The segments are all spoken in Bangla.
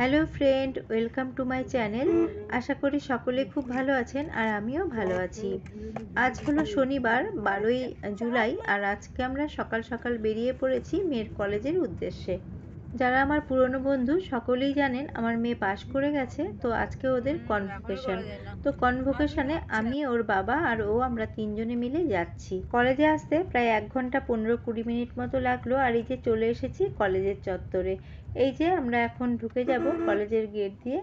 Hello friend, welcome to my channel. আশা করি সকলে খুব ভালো আছেন আর আমিও ভালো আছি। আজ হলো শনিবার 12ই জুলাই আর আজকে আমরা সকাল সকাল বেরিয়ে পড়েছি মেয়ের কলেজের উদ্দেশ্যে। যারা আমার পুরনো বন্ধু সকলেই জানেন আমার মেয়ে পাশ করে গেছে, তো আজকে ওদের কনভোকেশন। তো কনভোকেশনে আমি, ওর বাবা আর ও আমরা তিনজনে মিলে যাচ্ছি। কলেজে আসতে প্রায় 1 ঘন্টা 15-20 মিনিট মতো লাগলো। আর এই যে চলে এসেছি কলেজের চত্বরে। এই যে আমরা এখন ঢুকে যাব কলেজের গেট দিয়ে।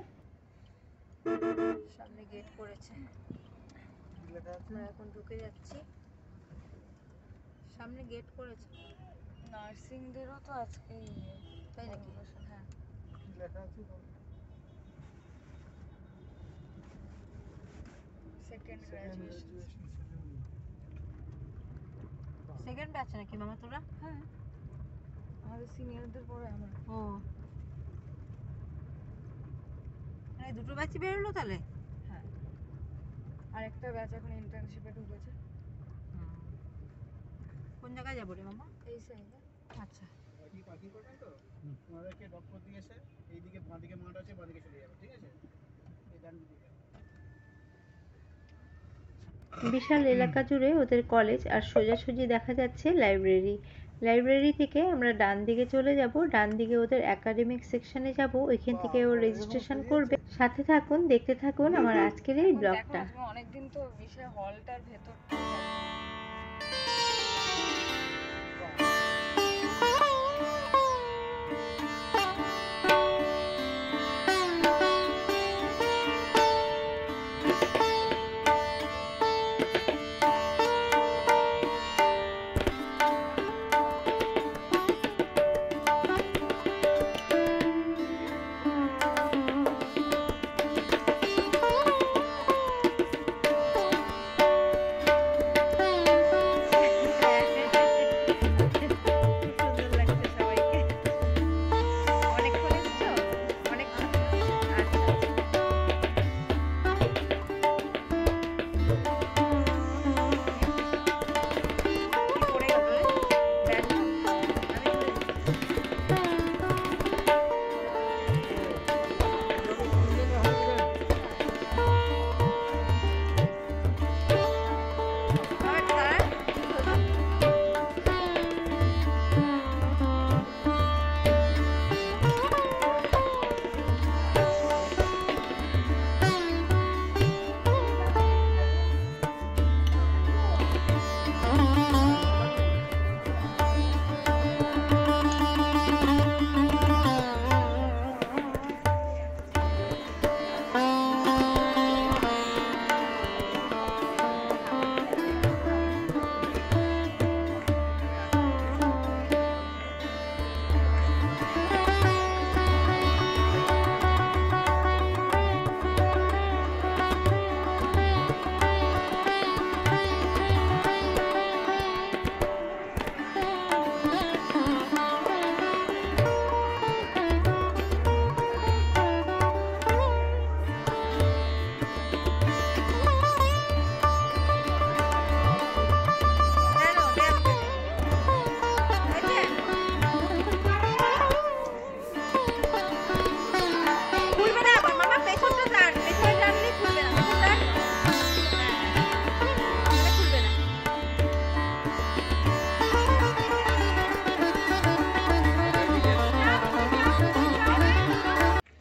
সামনে গেট করেছে, আমরা এখন ঢুকে যাচ্ছি। সামনে গেট করেছে। নার্সিংদেরও তো আজকে তাই নাকি? হ্যাঁ, লেখা আছে সেকেন্ড গ্র্যাজুয়েশন। সেকেন্ড ব্যাচ নাকি মামা তোরা? হ্যাঁ, আমাদের সিনিয়রদের পরে আমরা। ও, মানে দুটো ব্যাচই বেরোলো তাহলে? হ্যাঁ, আর একটা ব্যাচ এখন ইন্টার্নশিপে ঢুকেছে। কোন জায়গায় যাবো রে মামা? এই সাইডে। আচ্ছা, ওইদিকে পার্কিং করবেন তো ওনাদেরকে ড্রপ করে দিয়ে এসে এইদিকে বাঁদিকে মাঠ আছে, বাঁদিকে চলে যাবে, ঠিক আছে? এই ডান দিকে বিশাল এলাকা জুড়ে ওদের কলেজ আর সোজাসুজি দেখা যাচ্ছে লাইব্রেরি। লাইব্রেরি থেকে আমরা ডান দিকে চলে যাব, ডান দিকে ওদের একাডেমিক সেকশনে যাব, ওইখান থেকে ও রেজিস্ট্রেশন করবে। সাথে থাকুন, দেখতে থাকুন আমার আজকের এই ব্লগটা। অনেকদিন তো বিশাল হলটার ভেতর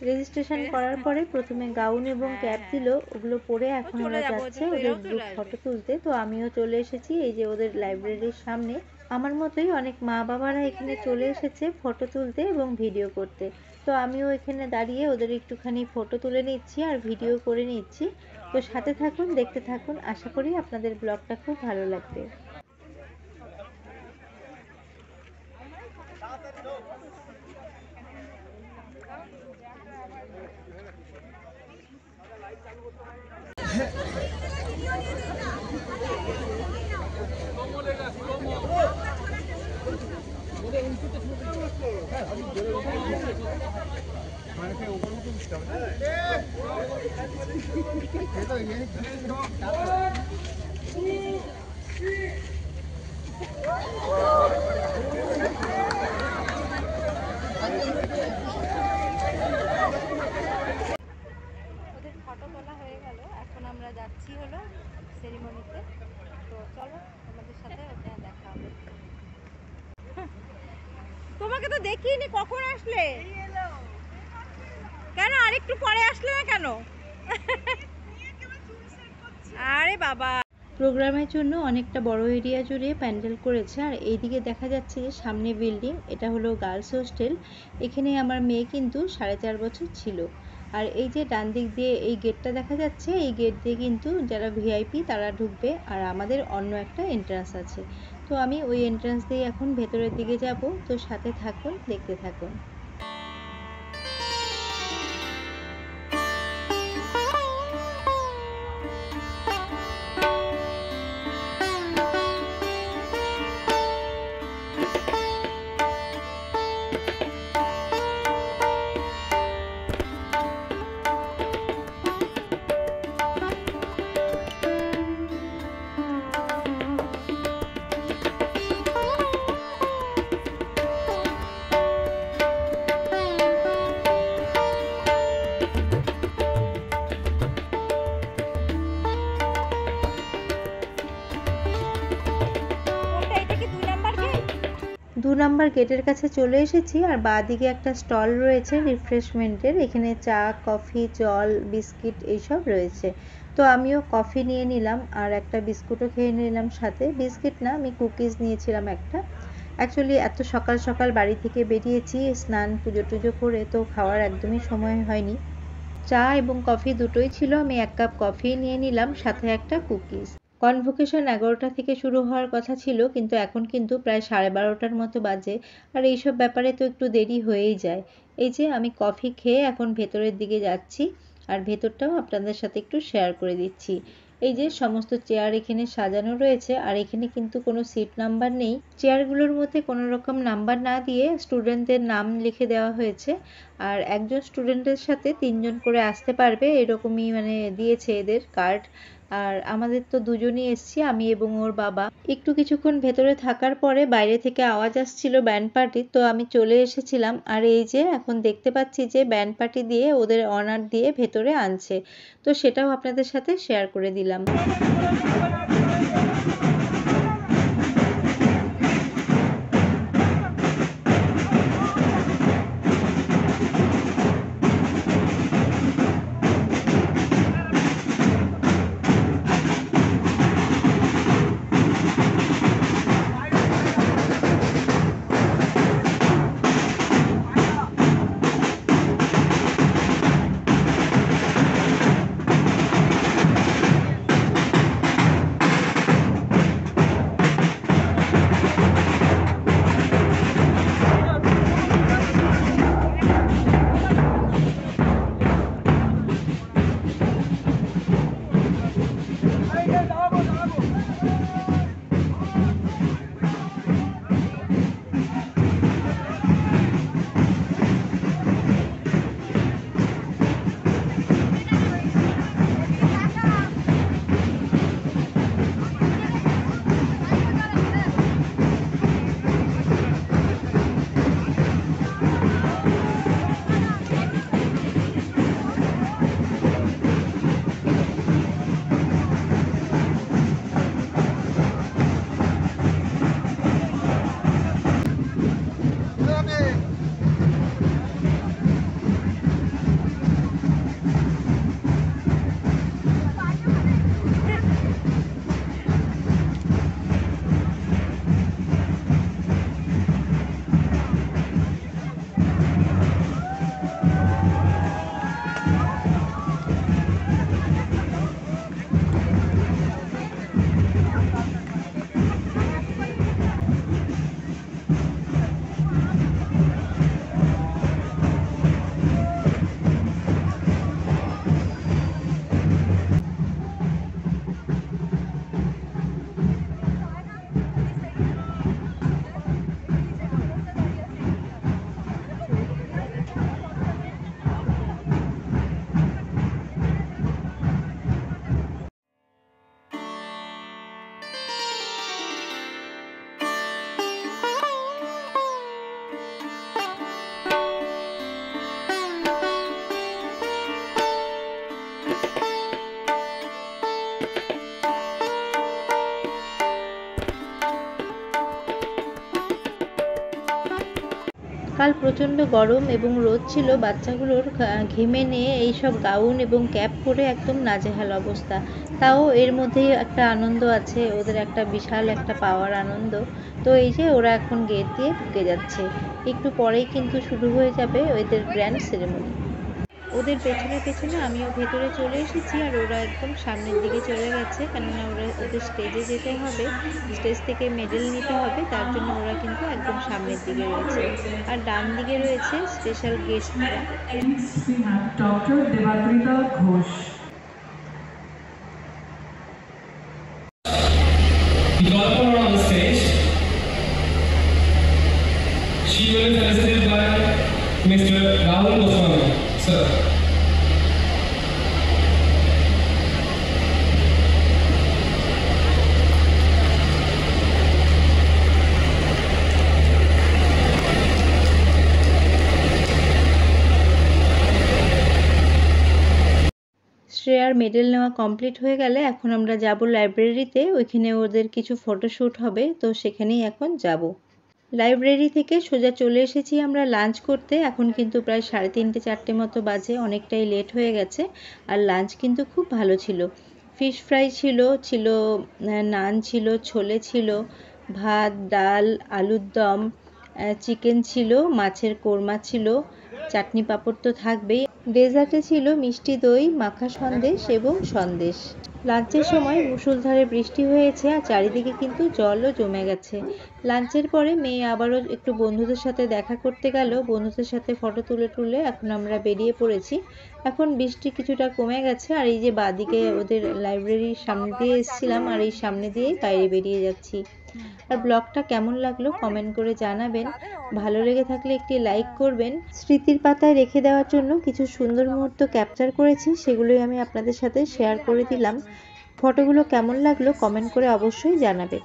রেজিস্ট্রেশন করার পরে প্রথমে গাউন এবং ক্যাপ দিল, ওগুলো পরে এখন ওরা যাচ্ছে ওদের গ্রুপ ফটো তুলতে। তো আমিও চলে এসেছি এই যে ওদের লাইব্রেরির সামনে। আমার মতোই অনেক মা বাবারা এখানে চলে এসেছে ফটো তুলতে এবং ভিডিও করতে। তো আমিও এখানে দাঁড়িয়ে ওদের একটুখানি ফটো তুলে নিচ্ছি আর ভিডিও করে নিচ্ছি। তো সাথে থাকুন, দেখতে থাকুন, আশা করি আপনাদের ব্লগটা খুব ভালো লাগবে। যাচ্ছি হলো সেরিমনিতে। তো চলো তোমাদের সাথে ওখানে দেখা হবে। তোমাকে তো দেখিনি, কখন আসলে? কেন আরেকটু পরে আসলে না কেন? আরে বাবা, প্রোগ্রামের জন্য অনেকটা বড় এরিয়া জুড়ে প্যান্ডেল করেছে। আর এইদিকে দেখা যাচ্ছে যে সামনে বিল্ডিং, এটা হলো গার্লস হোস্টেল। এখানে আমার মেয়ে কিন্তু 4.5 বছর ছিল। আর এই যে ডান দিক দিয়ে এই গেটটা দেখা যাচ্ছে, এই গেট দিয়ে কিন্তু যারা ভিআইপি তারা ঢুকবে, আর আমাদের অন্য একটা এন্ট্রান্স আছে। তো আমি ওই এন্ট্রান্স দিয়ে এখন ভেতরের দিকে যাব। তো সাথে থাকুন, দেখতে থাকুন। দু নাম্বার গেটের কাছে চলে এসেছি। আর বাঁদিকে একটা স্টল রয়েছে রিফ্রেশমেন্টের, এখানে চা, কফি, জল, বিস্কিট এইসব রয়েছে। তো আমিও কফি নিয়ে নিলাম আর একটা বিস্কুটও খেয়ে নিলাম সাথে। বিস্কিট না, আমি কুকিজ নিয়েছিলাম একটা। অ্যাকচুয়ালি এত সকাল সকাল বাড়ি থেকে বেরিয়েছি, স্নান পুজো টুজো করে, তো খাওয়ার একদমই সময় হয়নি। চা এবং কফি দুটোই ছিল, আমি 1 কাপ কফি নিয়ে নিলাম, সাথে একটা কুকিজ। কনভোকেশন 11টা থেকে শুরু হওয়ার কথা ছিল, কিন্তু এখন কিন্তু প্রায় 12:30টার মতো বাজে। আর এইসব ব্যাপারে তো একটু দেরি হয়েই যায়। এই যে আমি কফি খেয়ে এখন ভেতরের দিকে যাচ্ছি, আর ভেতরটাও আপনাদের সাথে একটু শেয়ার করে দিচ্ছি। এই যে সমস্ত চেয়ার এখানে সাজানো রয়েছে, আর এখানে কিন্তু কোনো সিট নাম্বার নেই। চেয়ারগুলোর মধ্যে কোনো রকম নাম্বার না দিয়ে স্টুডেন্টদের নাম লিখে দেওয়া হয়েছে। আর একজন স্টুডেন্টের সাথে 3 জন করে আসতে পারবে, এরকমই মানে দিয়েছে এদের কার্ড। আর আমাদের তো দুজনই এসছি, আমি এবং ওর বাবা। একটু কিছুক্ষণ ভেতরে থাকার পরে বাইরে থেকে আওয়াজ আসছিল ব্যান্ড পার্টি, তো আমি চলে এসেছিলাম। আর এই যে এখন দেখতে পাচ্ছি যে ব্যান্ড পার্টি দিয়ে ওদের অনার দিয়ে ভেতরে আনছে, তো সেটাও আপনাদের সাথে শেয়ার করে দিলাম। সকাল প্রচণ্ড গরম এবং রোদ ছিল, বাচ্চাগুলোর ঘেমে নিয়ে এইসব গাউন এবং ক্যাপ পরে একদম নাজেহাল অবস্থা। তাও এর মধ্যেই একটা আনন্দ আছে, ওদের একটা বিশাল একটা পাওয়ার আনন্দ। তো এই যে ওরা এখন গেট দিয়ে ঢুকে যাচ্ছে, একটু পরেই কিন্তু শুরু হয়ে যাবে ওদের গ্র্যান্ড সেরেমনি। ওদের পেছনে পেছনে আমিও ভেতরে চলে এসেছি, আর ওরা একদম সামনের দিকে চলে গেছে, কেননা ওদের স্টেজে যেতে হবে, স্টেজ থেকে মেডেল নিতে হবে, তার জন্য ওরা কিন্তু একদম সামনের দিকে রয়েছে। আর ডান দিকে রয়েছে special গেস্টরা। We have Dr. Devatrita Ghosh. We got her on the stage. She will be felicitated by Mr. Rahul Goswami, sir. শ্রেয়ার মেডেল নেওয়া কমপ্লিট হয়ে গেলে এখন আমরা যাব লাইব্রেরিতে, ওইখানে ওদের কিছু ফটোশ্যুট হবে, তো সেখানেই এখন যাব। লাইব্রেরি থেকে সোজা চলে এসেছি আমরা লাঞ্চ করতে। এখন কিন্তু প্রায় 3:30-4টে মতো বাজে, অনেকটাই লেট হয়ে গেছে। আর লাঞ্চ কিন্তু খুব ভালো ছিল। ফিশ ফ্রাই ছিল, নান ছিল, ছোলে ছিল, ভাত, ডাল, আলুর দম, চিকেন ছিল, মাছের কোরমা ছিল, চাটনি পাঁপড় তো থাকবেই। ডেজার্টে ছিল মিষ্টি দই, মাখা সন্দেশ এবং সন্দেশ। লাঞ্চের সময় মুষলধারে বৃষ্টি হয়েছে, আর চারিদিকে কিন্তু জলও জমে গেছে। লাঞ্চের পরে মেয়ে আবারও একটু বন্ধুদের সাথে দেখা করতে গেল, বন্ধুদের সাথে ফটো তুলে এখন আমরা বেরিয়ে পড়েছি। এখন বৃষ্টি কিছুটা কমে গেছে, আর এই যে বাদিকে ওদের লাইব্রেরির সামনে দিয়ে এসেছিলাম, আর এই সামনে দিয়েই বাইরে বেরিয়ে যাচ্ছি। আর ব্লগটা কেমন লাগলো কমেন্ট করে জানাবেন, ভালো লেগে থাকলে একটি লাইক করবেন। স্মৃতির পাতায় রেখে দেওয়ার জন্য কিছু সুন্দর মুহূর্ত ক্যাপচার করেছি, সেগুলোই আমি আপনাদের সাথে শেয়ার করে দিলাম। ফটোগুলো কেমন লাগলো কমেন্ট করে অবশ্যই জানাবেন।